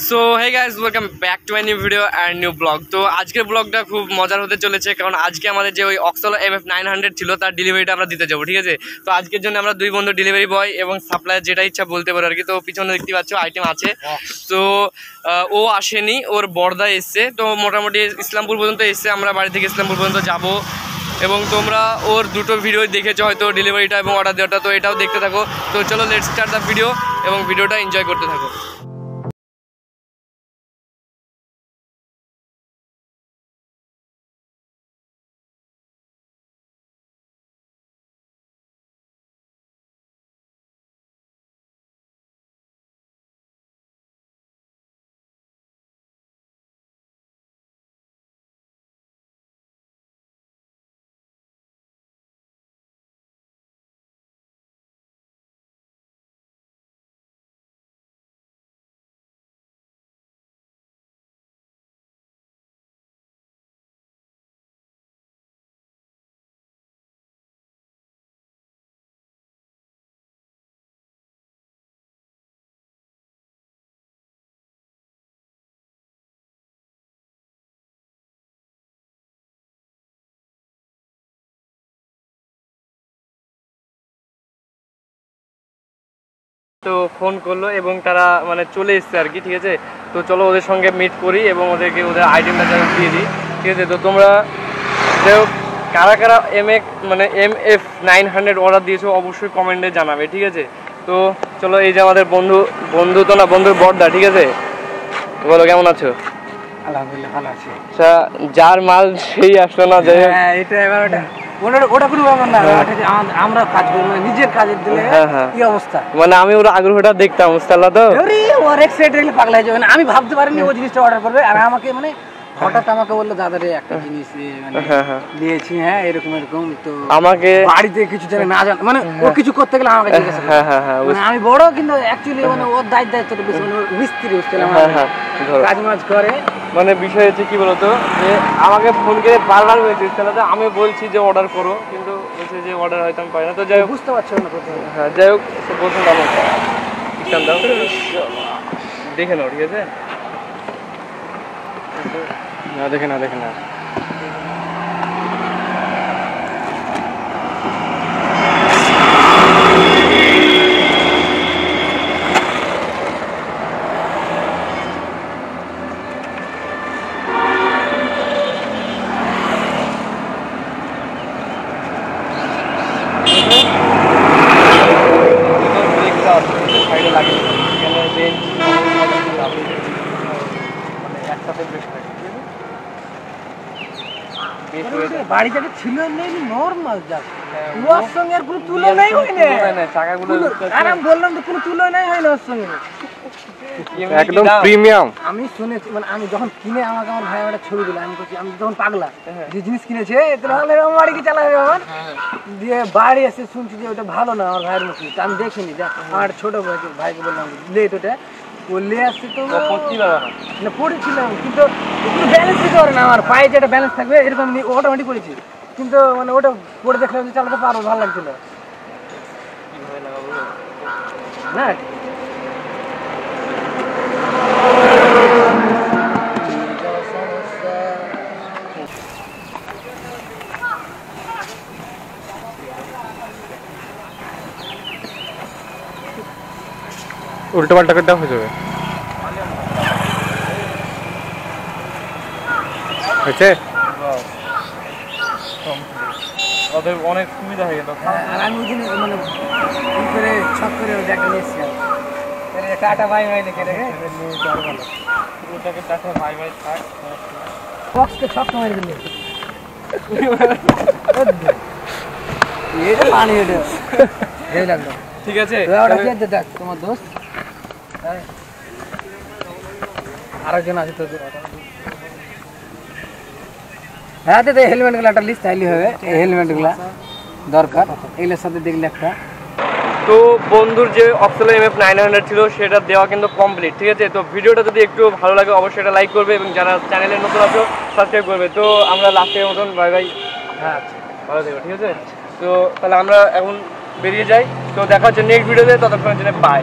So hey guys, welcome back to my new video and new vlog. তো আজকের ব্লগটা খুব মজার হতে চলেছে, কারণ আজকে আমাদের যে ওই অক্সলো MF900 ছিল তার ডেলিভারিটা আমরা দিতে যাবো, ঠিক আছে। তো আজকের জন্য আমরা দুই বন্ধু, ডেলিভারি বয় এবং সাপ্লায়ার, যেটা ইচ্ছা বলতে পারো আর কি। তো পিছনে দেখতে পাচ্ছ আইটেম আছে। তো ও আসেনি, ওর বর্দা এসছে। তো মোটামুটি ইসলামপুর পর্যন্ত এসছে, আমরা বাড়ি থেকে ইসলামপুর পর্যন্ত যাব। এবং তোমরা ওর দুটো ভিডিও দেখেছো হয়তো, ডেলিভারিটা এবং অর্ডার দেওয়াটা, তো এটাও দেখতে থাকো। তো চলো লেটস স্টার্ট দ্য ভিডিও এবং ভিডিওটা এনজয় করতে থাকো। তো ফোন করলো এবং তারা মানে চলে এসছে আর কি, ঠিক আছে। তো চলো ওদের সঙ্গে মিট করি এবং ওদেরকে ওদের আইটেমটা যেন দিয়ে দিই, ঠিক আছে। তো তোমরা যাই হোক কারা কারা MF900 অর্ডার দিয়েছো অবশ্যই কমেন্টে জানাবে, ঠিক আছে। তো চলো, এই যে আমাদের বন্ধু তো না, বন্ধুর বড়দা, ঠিক আছে। বলো কেমন আছো? আলহামদুলিল্লাহ ভালো আছি। আচ্ছা, যার মাল সেই আসলো না, যাই হোক। হ্যাঁ, এটা এবার ওটা কোনো ব্যাপার না, আমরা কাজ করি মানে নিজের কাজের দিলে কি অবস্থা, মানে আমি ওর আগ্রহটা দেখতাম বুঝতে তো। ওর এক্সাইটেড হলে পাগলা হয়ে যাবে। আমি ভাবতে পারিনি ও জিনিসটা অর্ডার করবে, আর আমাকে মানে হঠাৎ আমাকে বললো দাদা রে একটা জিনিস নিয়েছি, হ্যাঁ এরকম এরকম। তো আমাকে বাড়িতে কিছু জানে না জানে, মানে ও কিছু করতে গেলে আমাকে জিজ্ঞাসা করে। আমি বড় কিন্তু অ্যাকচুয়ালি মানে ওর দায়িত্বটা বেশি, মানে মিস্ত্রি কাজ মাজ করে। মানে বিষয় হচ্ছে কি বলতো, যে আমাকে ফোন করে বারবার হয়েছে, তাহলে আমি বলছি যে অর্ডার করো, কিন্তু বলছে যে অর্ডার হয়তো আমি পাই না। তো যাই হোক, বুঝতে পারছো না প্রথমে। হ্যাঁ যাই হোক, বলছেন দাও দেখে নাও, ঠিক আছে। দেখে না সাইডে লাগে এখানে বেঞ্চ মানে একসাথে বেশ থাকে, বাড়ি থেকে ছিল নরমাল, ওর সঙ্গে আর কোনো তুলনাই হয় না। চাকাগুলো আর আমি বললাম তো কোনো তুলনাই হয় না ওর সঙ্গে, একদম প্রিমিয়াম। আমি শুনেছি, মানে আমি যখন কিনে আমাকে আমার ভাই একটা ছবি দিল, আমি বলছি আমি যখন পাগলা যে জিনিস কিনেছে তাহলে আমার বাড়ি কি চালাবে আমার। দিয়ে বাড়ি এসে শুনছি যে ওটা ভালো না, আমার ভাইয়ের মুখে। তা আমি দেখিনি, আমার ছোট ভাইকে বললাম লেট ওটা বললে আসছে। তো না পড়েছিলাম, কিন্তু ব্যালেন্স দিতে পারে না, আমার পায়ে যেটা ব্যালেন্স থাকবে এরকম অটোমেটিক পড়েছি, কিন্তু মানে ওটা পড়ে দেখলাম যে চালাতে পারবো, ভালো লাগছিল না। উল্টো পাল্টা করতে হয়ে যাবে, হয়েছে ওদের অনেক সুবিধা হয়ে গেল। আর আমি ওই দিন মানে করে ছক করে দেখা নিয়েছি, টাটা ভাই ভাই লিখে রেখে ওটাকে টাটা ভাই ভাই থাক, বক্সকে ছক মারি দিলে এটা পানি এটা এই লাগলো, ঠিক আছে। ওটা কি আছে দেখ তোমার দোস্ত, আরেকজন আছে তো। হ্যাঁ দাদা, হেলমেটগুলো একটা লিস্ট চাইলে হবে, এই হেলমেটগুলো দরকার, এগুলোর সাথে দেখলে একটা। তো বন্ধুর যে অক্সলো MF900 ছিল সেটা দেওয়া কিন্তু কমপ্লিট, ঠিক আছে। তো ভিডিওটা যদি একটু ভালো লাগে অবশ্যই এটা লাইক করবে এবং যারা চ্যানেলে নতুন আছো সাবস্ক্রাইব করবে। তো আমরা লাস্টের মতন বাই বাই, হ্যাঁ ভালো থেকো, ঠিক আছে। তো তাহলে আমরা এখন বেরিয়ে যাই, তো দেখা হচ্ছে নেক্সট ভিডিওতে, ততক্ষণের জন্য বাই।